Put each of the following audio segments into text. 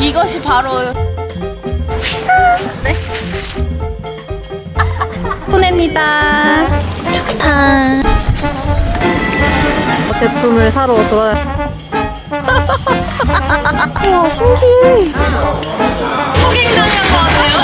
이것이 바로 네. 보냅니다. 좋다. 제품을 사러 돌아다. 와 신기해. 호갱당한 거 같아요.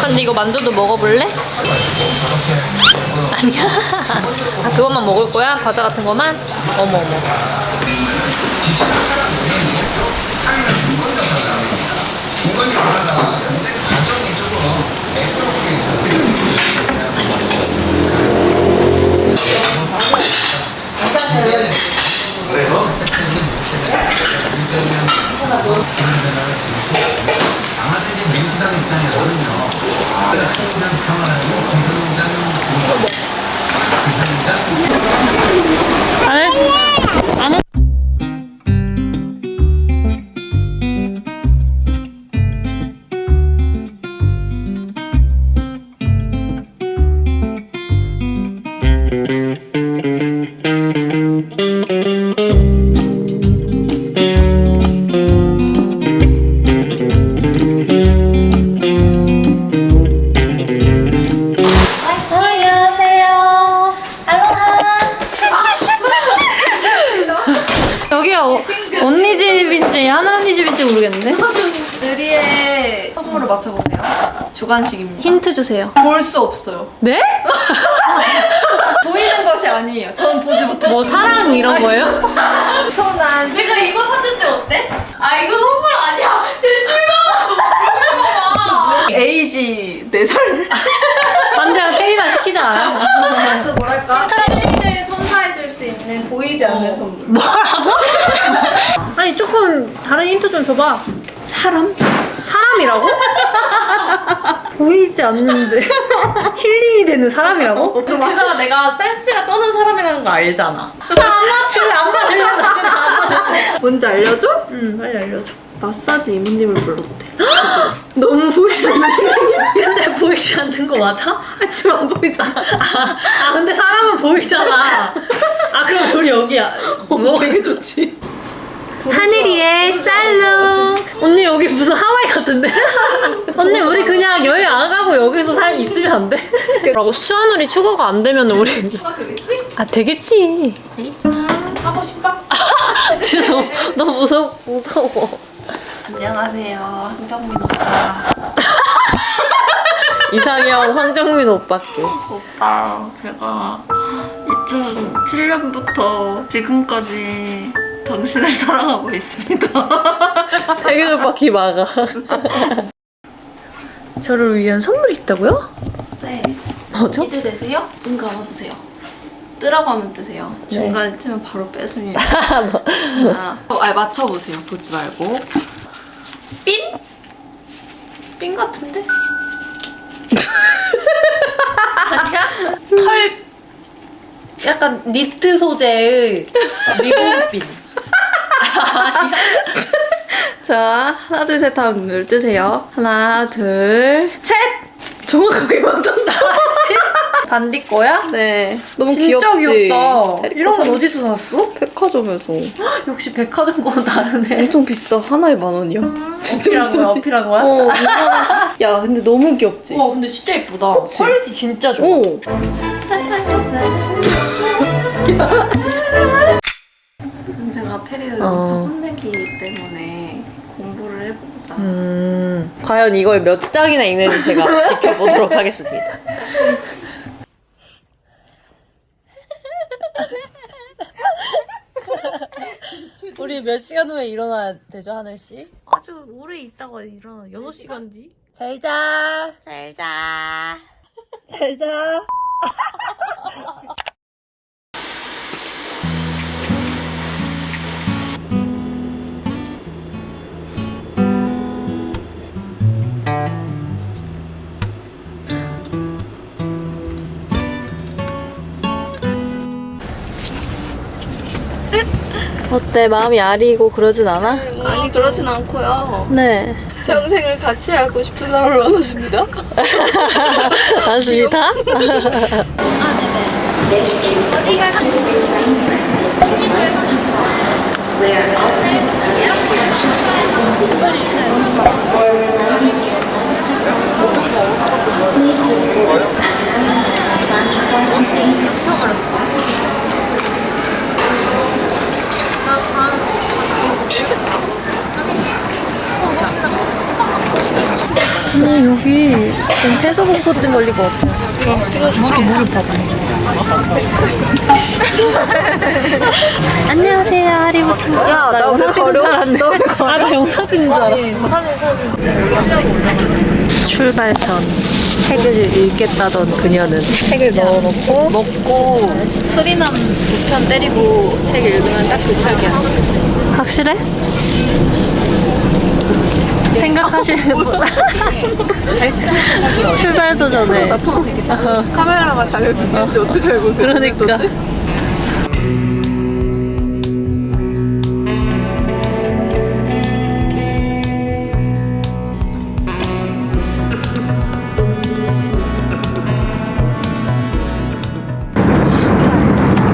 근데 이거 만두도 먹어볼래? 아니야. 아, 그것만 먹을 거야? 과자 같은 거만? 어머 어머. 안 해? 안 해? 여기가 언니 집인지 하늘 언니 집인지 모르겠는데? 느리의 선물을 맞춰보세요. 주간식입니다. 힌트 주세요. 볼 수 없어요. 네? 보이는 것이 아니에요. 저는 보지 못해요. 뭐 사랑 이런 거예요? 엄청난. 내가 이거 샀는데 어때? 아 이거 선물 아니야. 제 실망. 이거 봐. 에이지 4살. 반대랑 테리나 시키자. 또 뭐랄까? 트렌드를 선사해줄 수 있는 보이지 않는 선물. 뭐라고? 아니 조금 다른 힌트 좀 줘봐. 사람? 사람이라고? 보이지 않는데 힐링이 되는 사람이라고? 게다가 내가 센스가 떠는 사람이라는 거 알잖아. 안 맞출래 안 받을래. 뭔지 알려줘? 응 빨리 알려줘. 마사지 이모님을 불렀대. 너무 보이지 않는 생각이지? 근데 보이지 않는 거 맞아? 지금 안 보이잖아. 아 근데 사람은 보이잖아. 아 그럼 우리 여기야. 뭐 되게 좋지. 하늘이의 살롱. 언니 여기 무슨 하와이 같은데? 언니 우리 그냥 여행 안 가고 여기서 있으면 안 돼? 라고 수하늘이 추가가 안 되면 우리 추가 되겠지? 아 되겠지. 하고 싶어? 진짜 너무 무서워. 안녕하세요. 황정민 오빠. 이상형 황정민 오빠께. 오빠, 제가 2007년부터 지금까지 당신을 사랑하고 있습니다. 태균 오빠 귀 막아. 저를 위한 선물이 있다고요? 네. 뭐죠? 기대되세요? 눈 감아보세요. 뜨라고 하면 뜨세요. 중간에 뜨면 바로 뺏습니다. 맞춰보세요. 보지 말고. 삔? 삔 같은데? 아니야? 털 약간 니트 소재의 리본핀. 자, 하나, 둘, 셋 하면 눈을 뜨세요. 하나, 둘, 셋! 정확하게 맞췄어. 반디 거야? 네. 너무 진짜 귀엽지? 귀엽다. 테리코 이런 건 사- 어디서 샀어? 백화점에서. 역시 백화점 거는 다르네. 엄청 비싸. 하나에 10,000원이야. 어필한 거야? 어필한 거야? 야, 근데 너무 귀엽지? 와 근데 진짜 예쁘다. 그치? 퀄리티 진짜 좋아. 오. 요즘 제가 테리를 엄청 혼내기 때문에 공부를 해보자. 과연 이걸 몇 장이나 읽는지 제가 지켜보도록 하겠습니다. 우리 몇 시간 후에 일어나야 되죠, 하늘씨? 아주 오래 있다가 일어나 6시간 뒤? 잘 자. 잘 자. 잘 자. 어때? 마음이 아리고 그러진 않아? 아니 그러진 않고요. 네. 평생을 같이 하고 싶은 사람을 원하십니다. 맞습니다. 근데 여기 좀 폐소공포증 걸릴 것 같아. 무릎 봐봐. 안녕하세요, 하리부터. 야, 나 왜 걸어? 아, 나 영상 찍는 줄 알았어. 출발 전 책을 읽겠다던 그녀는 책을 넣어놓고 먹고 수리남 2편 때리고 책 읽으면 딱 그 책이야. 확실해? 생각하시는 분 출발도 전에 카메라가 자기를 비치는지 어떻게 알고 그러니까.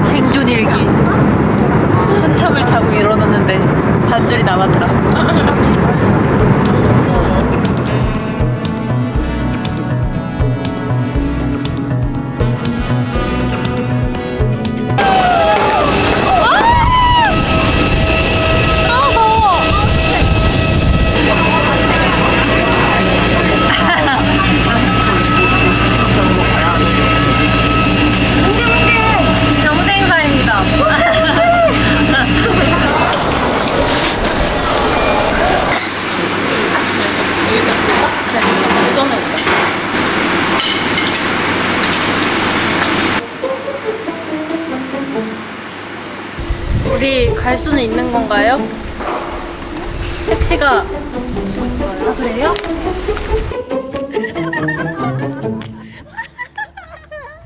생존 일기 한참을 자고 일어났는데 반절이 남았다. 경쟁사입니다. 우리 갈 수는 있는 건가요? 택시가 왔어요. 아, 그래요?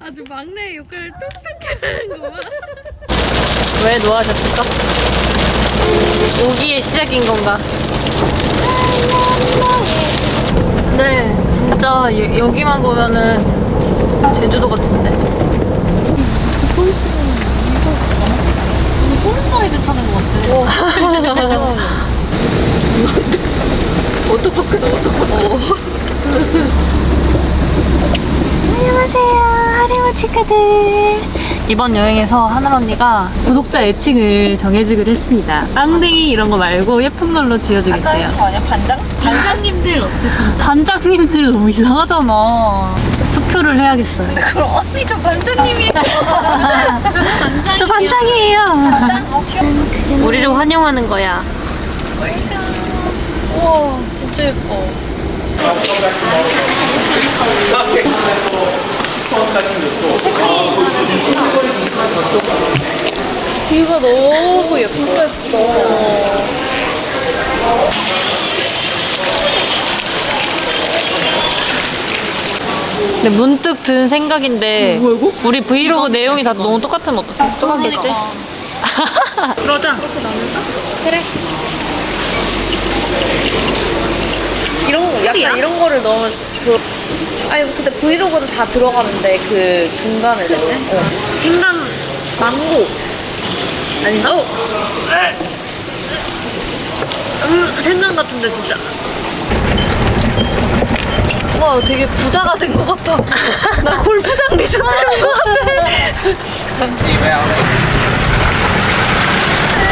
아주 막내의 역할을 똑똑히 하는 거 봐. 왜 노하셨을까? 우기의 시작인 건가? 네, 진짜 여기만 보면은 제주도 같은데. 서 있으면 무슨 호른라이드 타는 것 같아. 워터파크다, 워터파크. 안녕하세요, 하리무 친구들. 이번 여행에서 하늘 언니가 구독자 애칭을 정해주기로 했습니다. 앙댕이 이런 거 말고 예쁜 걸로 아까 지어주겠대요. 해준 거 아니야? 반장? 반장님들 어때? 반장님들 너무 이상하잖아. 투표를 해야겠어요. 근데 그럼 언니 저 반장님이에요. 저 반장이에요. 반장? 어, 귀여워. 우리를 환영하는 거야. 우와, 진짜 예뻐. 뷰가 너무 예뻐. 근데 문득 든 생각인데 우리 브이로그 내용이 다 너무 똑같으면 어떡해? 똑같겠지? 그러자. 그래. 약간 이런 거를 넣으면 아니 근데 브이로그는 다 들어가는데 그 중간에 생강 망고 아닌가? 생강 같은데 진짜. 와 되게 부자가 된 것 같아. 나 골프장 리조트 온것 같아.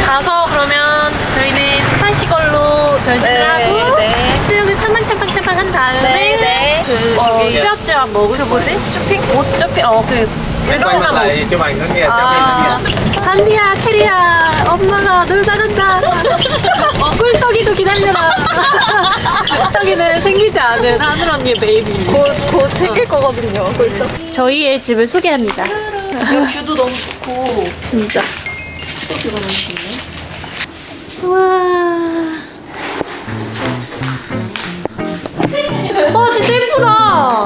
가서 그러면 저희는 스파이시걸로 변신을 하고 수육을 찰랑찰랑찰랑 한 다음에 그 저기 쭈압쭈압 먹을 뭐지? 쇼핑? 옷 쇼핑 그 Quay mặt lại cho bạn nó nghe cho mình. 한디야 캐리야 엄마가 놀다 간다. 꿀떡이도 기다려라. 꿀떡이는 생기지 않은 하늘 언니의 베이비. 곧 생길 거거든요. 골떡. 저희의 집을 소개합니다. 뷰도 너무 좋고. 진짜. 뷰가 너무 좋네. 와. 와 진짜 예쁘다.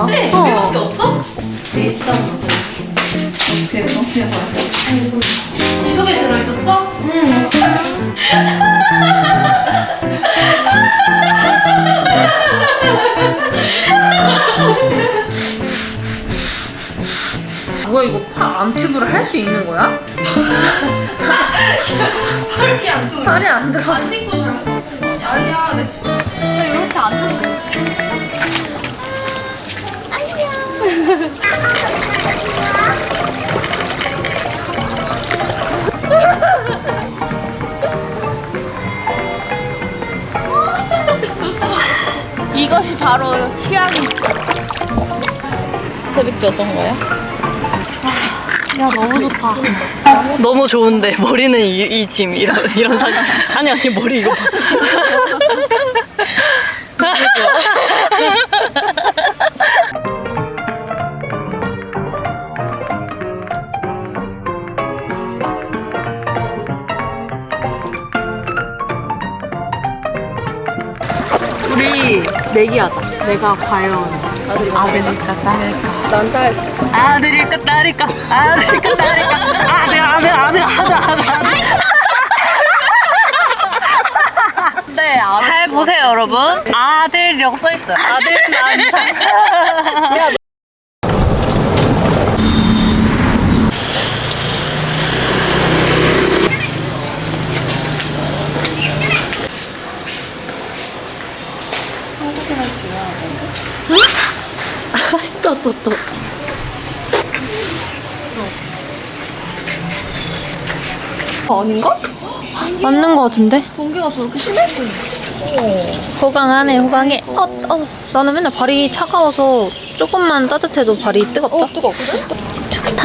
그치? 어. 이거밖에 없어? 이 속에 들어있었어? 응. 뭐야 이거 암튜브를 할 수 있는 거야? 팔이 안 들어. 팔이 안 들어. 안 입고 잘못 먹는 거 아니야? 아니야, 내 지금. 이렇게 안 들어. 이것이 바로 휴양이. 새벽지 어떤 거야? 야 너무 좋다. 너무 좋은데 머리는 이 지금 이런 사진. 아니 언니 머리 이거 봐. 우리 내기하자. 내가 과연 아들일까 딸일까? 난 딸. 아들일까 딸일까? 아들일까 딸일까? 아들. 네, 잘 보세요 여러분. 아들이라고 써 있어요. 아들은 안. 또. 아닌가? 맞는 거 같은데? 동기가 저렇게 심했어. 호강하네 호강해. 나는 맨날 발이 차가워서 조금만 따뜻해도 발이 뜨겁다. 뜨겁거든? 좋다.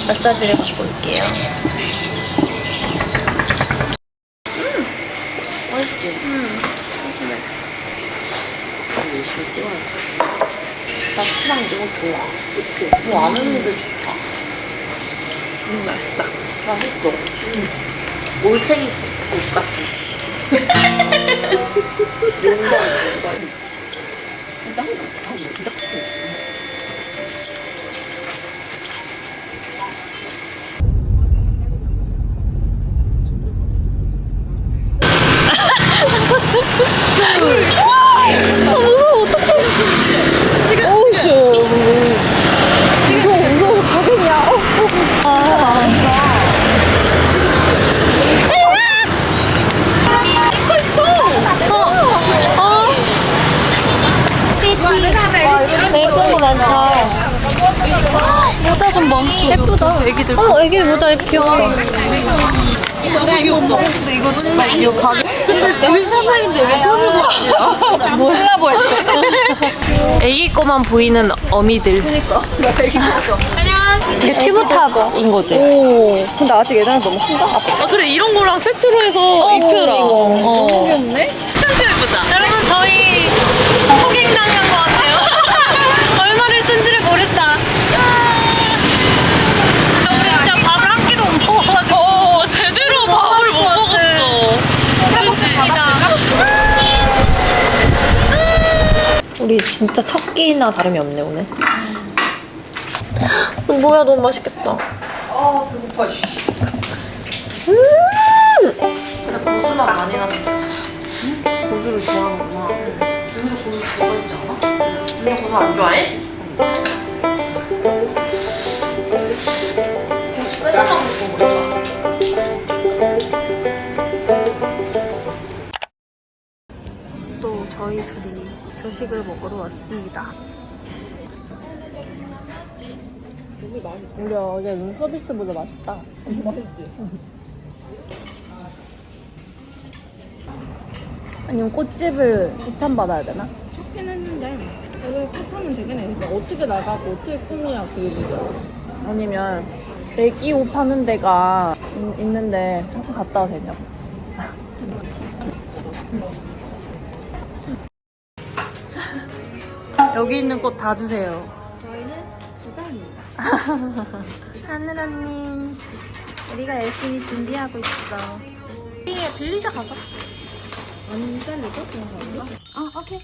마사지를 받고 올게요. 열심히 찍어야겠어. 나트랑 이거 좋아. 그치? 뭐 안 했는데 좋다. 맛있다. 맛있어. 올챙이 국가씨. 모자 좀 봐. 예쁘다. 애기들. 애기 모자 귀여워. 이거 가게. 우리 샤넬인데 왜 톤을 보지? 뭐 콜라보 했대. 애기 거만 보이는 어미들. 그니까. 나 애기 보죠. 이게 튜브탑인 거지? 오. 근데 아직 애들은 너무 큰가? 아 그래 이런 거랑 세트로 해서 입혀라. 너무 귀엽네. 춤추를 보자. 여러분 저희 호갱당한 것 같아요. 얼마를 쓴지를 모른다. 우리 진짜 밥을 한 끼도 못 먹어가지고 제대로 밥을 못 먹었어. 우리 진짜 첫 끼나 다름이 없네 오늘. 뭐야 너무 맛있겠다. 아 배고파. 근데 고수만 많이 나는 고수를 좋아하는구나. 여기도 고수 좋아하지 않아? 언니 고수 안 좋아해? 고수 뺏어 먹는 거 몰라. 또 저희 둘이 조식을 먹으러 왔습니다. 우리 어제 룸서비스보다 맛있다. 맛있지? 아니면 꽃집을 추천받아야 되나? 좋긴 했는데 오늘 패스하면 되긴 해. 근데 어떻게 나가고 어떻게 꾸며야 그게 문제야. 아니면 애기 옷 파는 데가 있는데 잠깐 갔다 와도 되냐고. 여기 있는 꽃 다 주세요. 저희는 부자입니다. 하늘 언니, 우리가 열심히 준비하고 있어. 여기에 빌리자 가서. 안 잘리고 그런 건가? 오케이.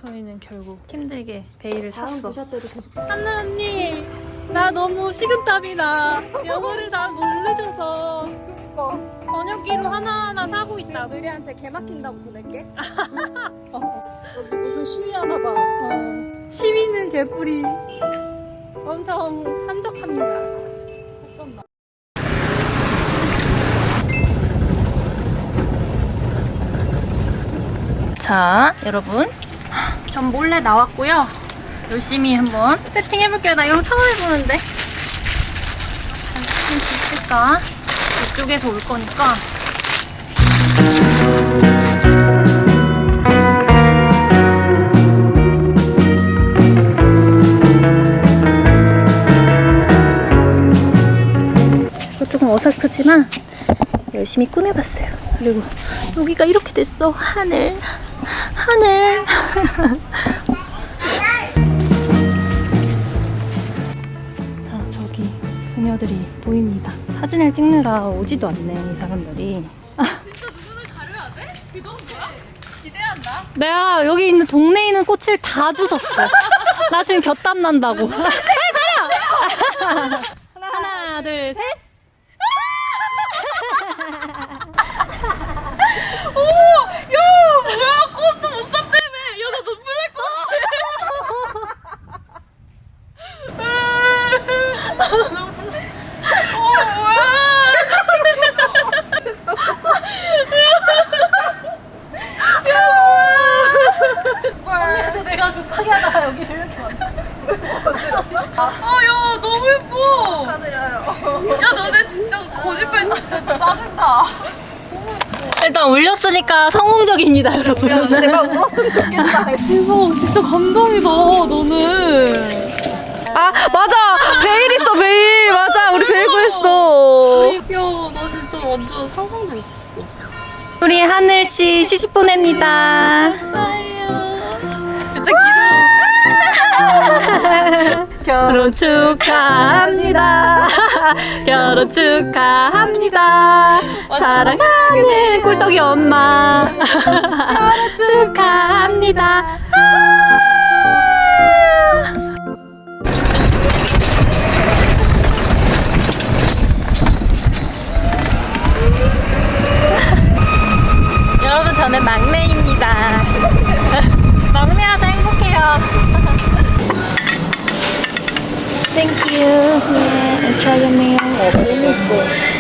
저희는 결국 힘들게 베일을 샀어. 하늘 언니, 나 너무 식은땀이 나. 영어를 다 모르셔서 예뻐. 번역기로 하나하나 사고 있다. 느리한테 개 막힌다고 보낼게. 여기 무슨 시위하나 봐. 시위는 개뿔이 엄청 한적합니다. 잠깐만. 자, 여러분. 전 몰래 나왔고요. 열심히 한번 세팅해볼게요. 나 이런 거 처음 해보는데. 세팅 수 있을까? 이쪽에서 올 거니까. 조금 어설프지만 열심히 꾸며봤어요. 그리고 여기가 이렇게 됐어. 하늘. 자, 저기 그녀들이 보입니다. 사진을 찍느라 오지도 않네, 이 사람들이. 진짜 눈을 가려야 돼? 그 정도야? 기대한다. 내가 여기 있는 동네에 있는 꽃을 다 주웠어. 나 지금 곁땀 난다고. 빨리 가려! 하나, 둘, 셋. 뭐야, 꽃도 못 샀다며. 야, 나 눈물 날 것 같아. 언니한테 내가 급하게 하다가 여기를 이렇게 왔어. 야, 너무 예뻐. 축하드려요. 야, 너네 진짜 거짓말 진짜 짜증나. 일단 울렸으니까 성공적입니다, 여러분. 제발 울었으면 좋겠다. 대박, 진짜 감동이다, 너는. 아, 맞아. 베일 있어, 베일. 맞아. 우리 베일 구했어. 귀여워. 나 진짜 완전 상상도 못했어. 우리 하늘씨 시집 보냅니다. 진짜 결혼 축하합니다. 결혼 축하합니다. 사랑하는 꿀떡이 엄마. 결혼 축하합니다. 여러분, 저는 막내입니다. 막내라서 행복해요. Thank you. 네, enjoy your meal.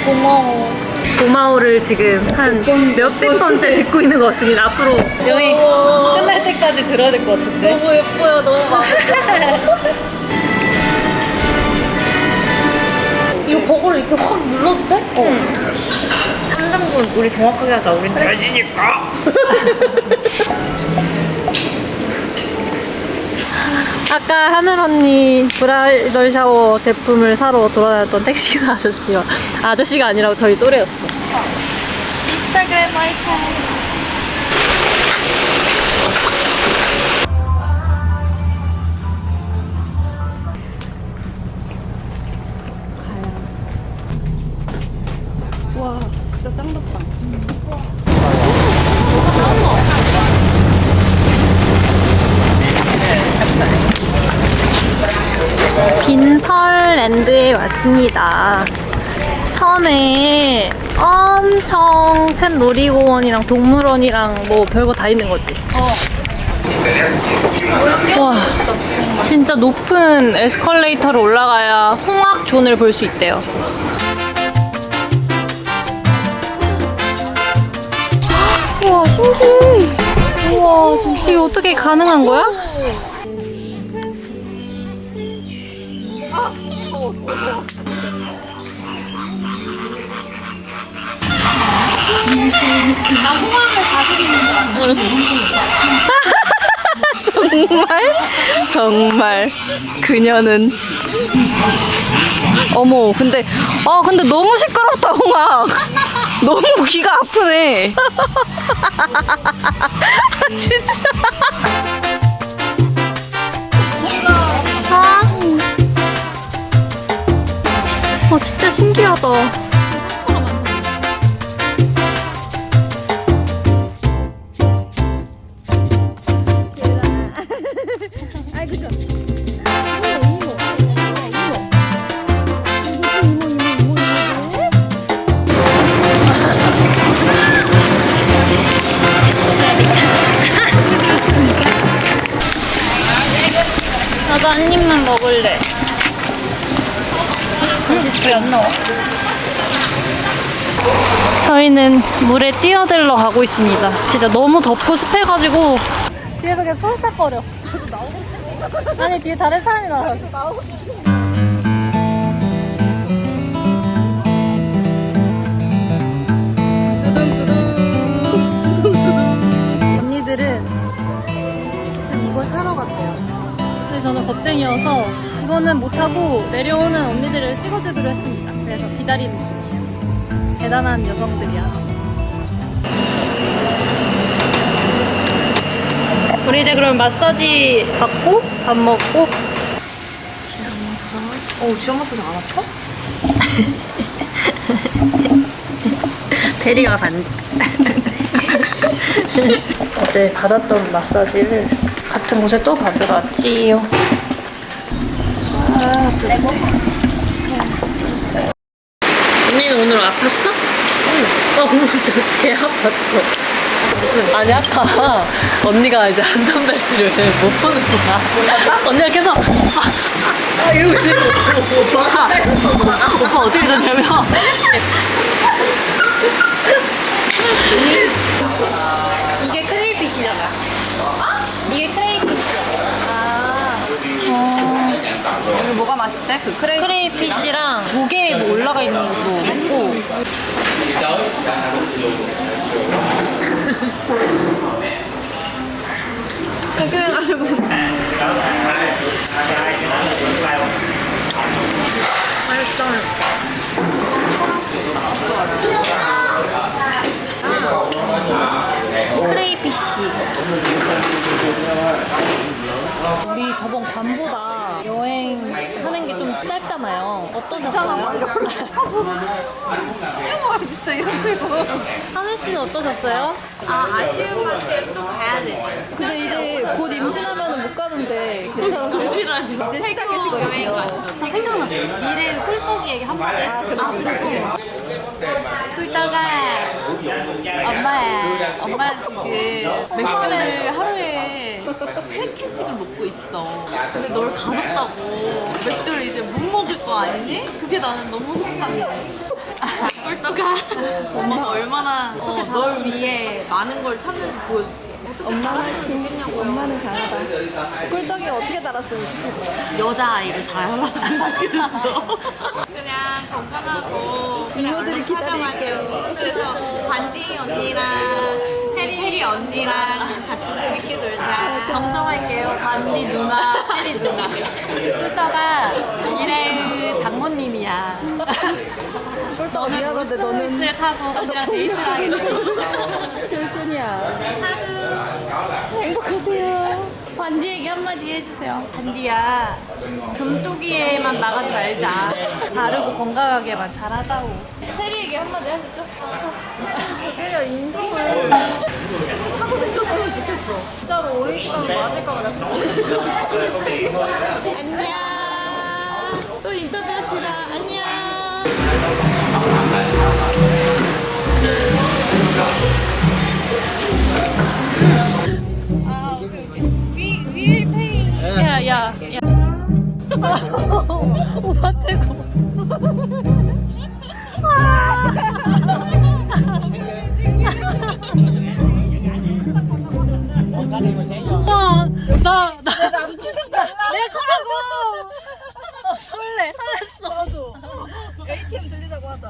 고마워. 고마워를 지금 한 몇백 번째 듣고 있는 것 같습니다. 앞으로 여행 끝날 때까지 들어야 될 것 같은데. 너무 예뻐요. 너무 마음에 들어. 이거 버거를 이렇게 확 눌러도 돼? 3등분 우리 정확하게 하자. 우린 잘 지니까. 아까 하늘 언니 브라이덜 샤워 제품을 사러 돌아다녔던 택시 아저씨가 아니라 저희 또래였어. 인스타그램 와이파이. 와, 진짜 짱 덥다. 빈펄랜드에 왔습니다. 섬에 엄청 큰 놀이공원이랑 동물원이랑 뭐 별거 다 있는 거지. 와, 진짜 높은 에스컬레이터를 올라가야 홍학존을 볼 수 있대요. 우와, 신기해. 우와, 진짜 이게 어떻게 가능한 거야? 정말 그녀는 어머 근데 너무 시끄럽다 홍아. 너무 귀가 아프네. 진짜. 진짜 신기하다. 한 입만 먹을래. 맛있어. 안 나와. 저희는 물에 뛰어들러 가고 있습니다. 진짜 너무 덥고 습해가지고 뒤에서 계속 솔싹거려. 아니 뒤에 다른 사람이 나와서 나오고 싶어. 언니들은 지금 이걸 타러 갔대요. 근데 저는 겁쟁이여서 이거는 못 타고 내려오는 언니들을 찍어주기로 했습니다. 그래서 기다리는 중. 대단한 여성들이야. 우리 이제 그럼 마사지 받고 밥 먹고. 지압 마사지. 지압 마사지 안 아파? 대리가 반. 어제 받았던 마사지를 같은 곳에 또 받으러 왔지요. 언니는 오늘 아팠어? 응. 오늘 진짜 개 아팠어. 아니 아까 언니가 이제 안전벨트를 못 푸는 거야. 언니가 계속 이러고 있으니까 오빠 어떻게 됐냐면 이게 크레이핏이잖아. 이게 크레이핏이야. 여기 뭐가 맛있대? 그 크레이핏이랑 조개 뭐 올라가 있는 것도 먹고. 크레이피쉬. 우리 저번 밤보다 여행하는 게 좀 짧잖아요. 어떠셨어요? 진짜 이런 최고. 하늘 씨는 어떠셨어요? 아쉬운 만큼 좀 가야 돼. 근데 이제 곧 임신하면 못 가는데 괜찮아. 도시라지. 이제 시작이시거든요. 여행 가시죠. 나 생각나. 미래 꿀떡이에게 한마디. 꿀떡아, 엄마 지금 맥주를 하루에 3캔씩을 먹고 있어. 근데 널 가졌다고 맥주를 이제 못 먹을 거 아니니? 그게 나는 너무 속상해. 꿀떡아, 엄마가 얼마나 널 위해 많은 걸 찾는지 보여줄게. 엄마는 재밌냐고. 엄마는 강하다. 꿀떡이 어떻게 달았으면 좋겠어. 여자아이를 잘 알았으면 좋겠어. 그냥 건강하고 이모들이 기다릴게요. 그래서 반디 언니랑 혜리 언니랑 같이 재밌게 놀자. 정정할게요. 반디 누나, 혜리 누나. 뚜따가 이래 장모님이야. 꿀떡 미안한데 너는 스를 타고 언니랑 데이트를 하게 됐어. 별뿐이야. 행복하세요. 반디에게 한마디 해주세요. 반디야, 금쪽이에만 나가지 말자. 바르고 건강하게만 잘하자고. 혜리에게 한마디 하시죠. 자기가 인성을 하고 내줬으면 좋겠어. 진짜로 오리지널 맞을까 봐. 안녕. 또 인터뷰합시다. 안녕. 야. 오빠 최고. 나 남친은 내 거라고. 설렜어. 나도. ATM 들리자고 하자.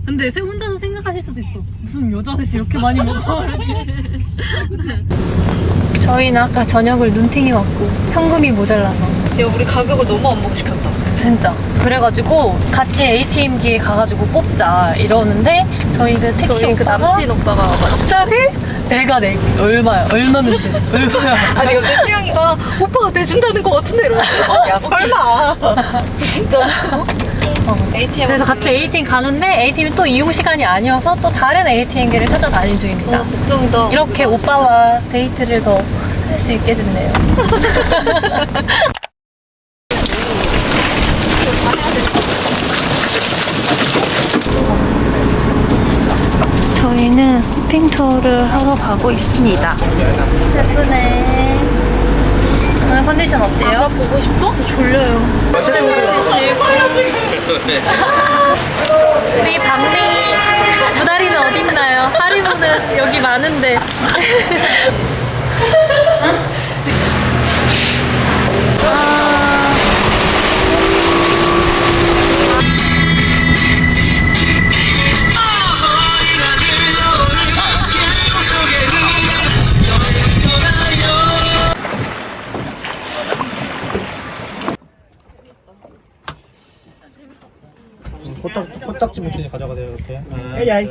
근데 혼자서 생각하실 수도 있어. 무슨 여자 셋이 이렇게 많이 먹어. 저희는 아까 저녁을 눈탱이 맞고 현금이 모자라서. 야, 우리 가격을 너무 안 보고 시켰다. 진짜. 그래가지고 같이 ATM기에 가가지고 뽑자 이러는데 저희 그 택시 저희 그 오빠가 남친 오빠가 와가지고. 갑자기 내가 내 얼마야? 얼마면 돼? 얼마야? 아니 근데 채영이가 오빠가 내준다는 거 같은데 이러면서 야 설마 진짜 ATM 그래서 같이 ATM 가는데 ATM이 또 이용 시간이 아니어서 또 다른 ATM기를 찾아다닌 중입니다. 걱정이다. 이렇게 오빠와 데이트를 더 할 수 있게 됐네요. 저희는 쇼핑 투어를 하러 가고 있습니다. 예쁘네. 오늘 컨디션 어때요? 아빠 보고 싶어? 졸려요. 우리 밤냉이 무다리는 어딨나요? 하리보는 여기 많은데. 코딱지 밑에 가져가 돼요 이렇게. 에이.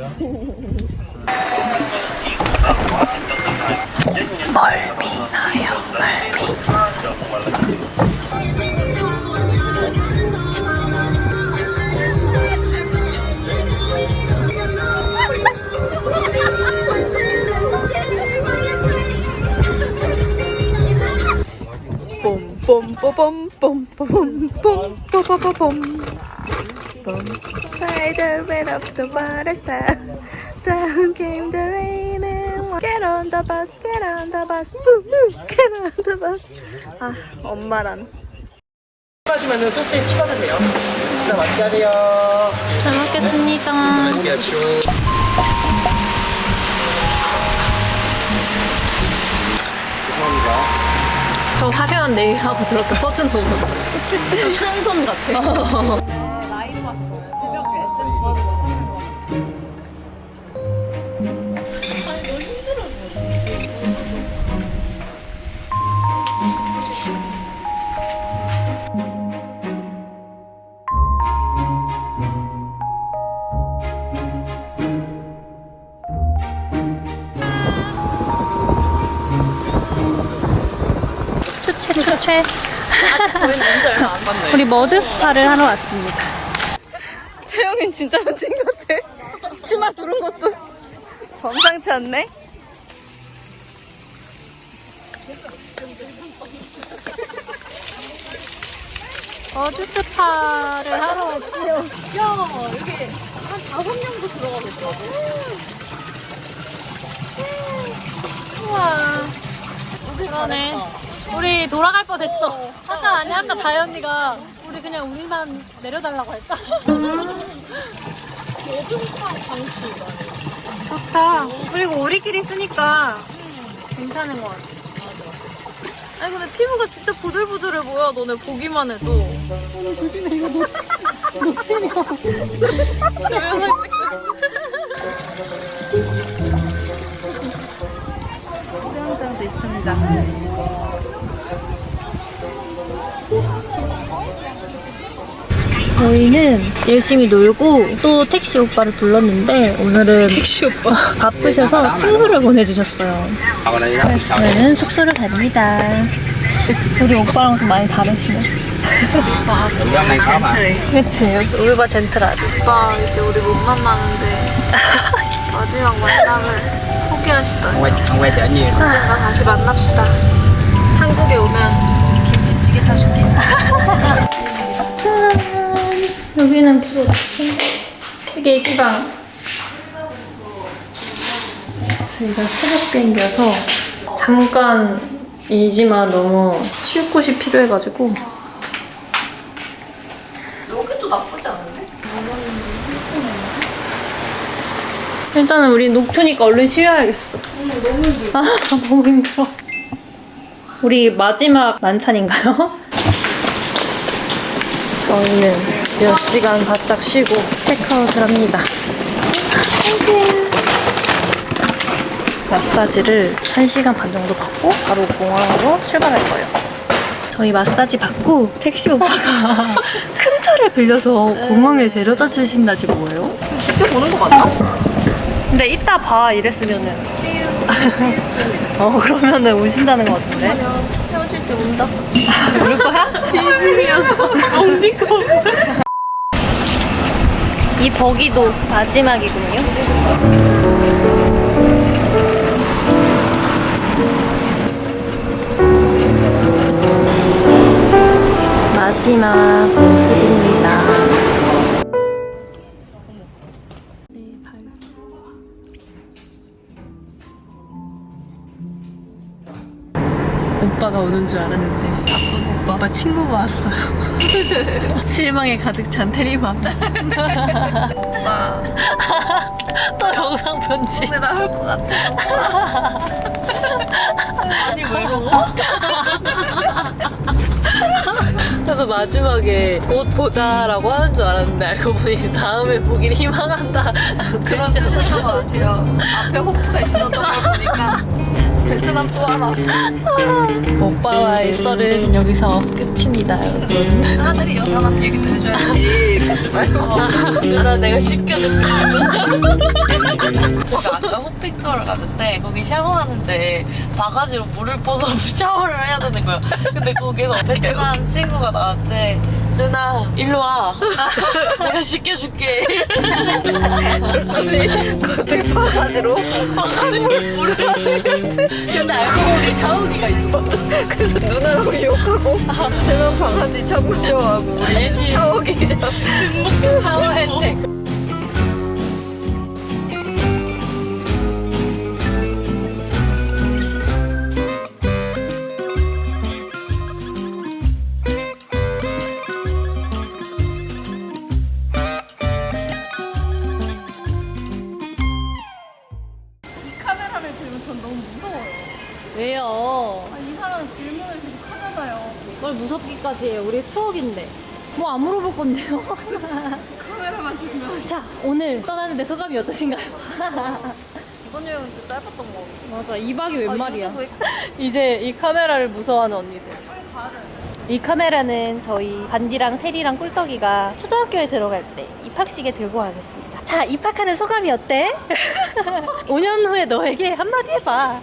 Spider went up the water step. Down came the rain and get on the bus, get on the bus, get on the bus. 아, 엄마란. 하시면은 소스에 찍어도 돼요. 진짜 맛있게 하세요. 잘 먹겠습니다. 저 화려한 네일하고 저렇게 퍼준 거 보고 큰 손 같아. 추체. 우리 머드 스파를 하러 왔습니다. 채영이는 진짜 멋진 것 같아. 치마 두른 것도 범상치 않네. 머드 스파를 하러 왔지요. 야, 여기 한 5명도 들어가겠다. 우와. 그러네. 우리 돌아갈 뻔 했어. 아까 다현이가 우리 그냥 우리만 내려달라고 했다. 좋다. 그리고 우리끼리 쓰니까 괜찮은 것 같아. 아니 근데 피부가 진짜 보들보들해 보여. 너네 보기만 해도. 조심해, 이거 놓치면. 수영장도 있습니다. 저희는 열심히 놀고 또 택시 오빠를 불렀는데 오늘은 택시 오빠 바쁘셔서 친구를 보내주셨어요. 그래서 저희는 숙소를 갑니다. 우리 오빠랑 좀 많이 다르시네. 영양 này sao mà? 그치? 우리 오빠 젠틀하지. 오빠 이제 우리 못 만나는데 마지막 만남을 포기하시다니. Không quay chở nhiều. 언젠가 다시 만납시다. 한국에 오면 김치찌개 사줄게. 짠! 여기는 프로. 이게 애기방. 저희가 새벽 비행기여서 잠깐이지만 너무 쉴 곳이 필요해가지고. 여기도 나쁘지 않은데? 일단은 우리 녹초니까 얼른 쉬어야겠어. 너무 힘들어. 아, 너무 힘들어. 우리 마지막 만찬인가요? 저희는 몇 시간 바짝 쉬고 체크아웃을 합니다. 마사지를 1시간 반 정도 받고 바로 공항으로 출발할 거예요. 저희 마사지 받고 택시 오빠가 큰 차를 빌려서 공항에 데려다 주신다지 뭐예요? 직접 보는 거 같나? 근데 이따 봐 이랬으면은 그러면은 오신다는 거 같은데. 헤어질 때 운다. 올 거야? 진심이었어. 엉니까. 이 버기도 마지막이군요. 마지막 모습입니다. 오빠가 오는 줄 알았는데 나쁜 오빠 친구가 왔어요. 실망에 가득 찬 테리맘. 오빠. 또 영상 편지. 근데 나 울 것 같아. 아니 왜 그거? 그래서 마지막에 곧 보자라고 하는 줄 알았는데 알고 보니 다음에 보길 희망한다. 그런 뜻이었던 것 같아요. 앞에 호프가 있었던 걸 보니까 베트남 또 하나. 오빠와의 썰은 여기서 끝입니다, 여러분. 하늘이 연하남 얘기도 해줘야지. 그러지 말고. 누나 내가 시켜줄게. 제가 아까 호핑투어를 갔는데 거기 샤워하는데 바가지로 물을 뻗어 샤워를 해야 되는 거예요. 근데 거기서 베트남 친구가 나한테 누나 일로 와. 내가 씻겨줄게. 그때 바가지로 물을 근데 알고 보니 샤워기가 있어. 그래서 누나라고 욕하고 세명 바가지 차물 좋아하고 우리 열심히 샤워기죠. 샤워했대. 이 카메라를 들면 전 너무 무서워요. 왜요? 이상한 질문을 계속 하잖아요. 뭘 무섭기까지 해요. 우리 추억인데. 뭐 안 물어볼 건데요. 카메라만 들면. 자, 오늘 떠나는데 소감이 어떠신가요? 이번 여행은 진짜 짧았던 것 같아요. 맞아, 2박이 웬 말이야. 이것도 이제 이 카메라를 무서워하는 언니들. 빨리 가야 돼. 이 카메라는 저희 반디랑 테리랑 꿀떡이가 초등학교에 들어갈 때 입학식에 들고 가겠습니다. 자, 입학하는 소감이 어때? 5년 후에 너에게 한마디 해봐.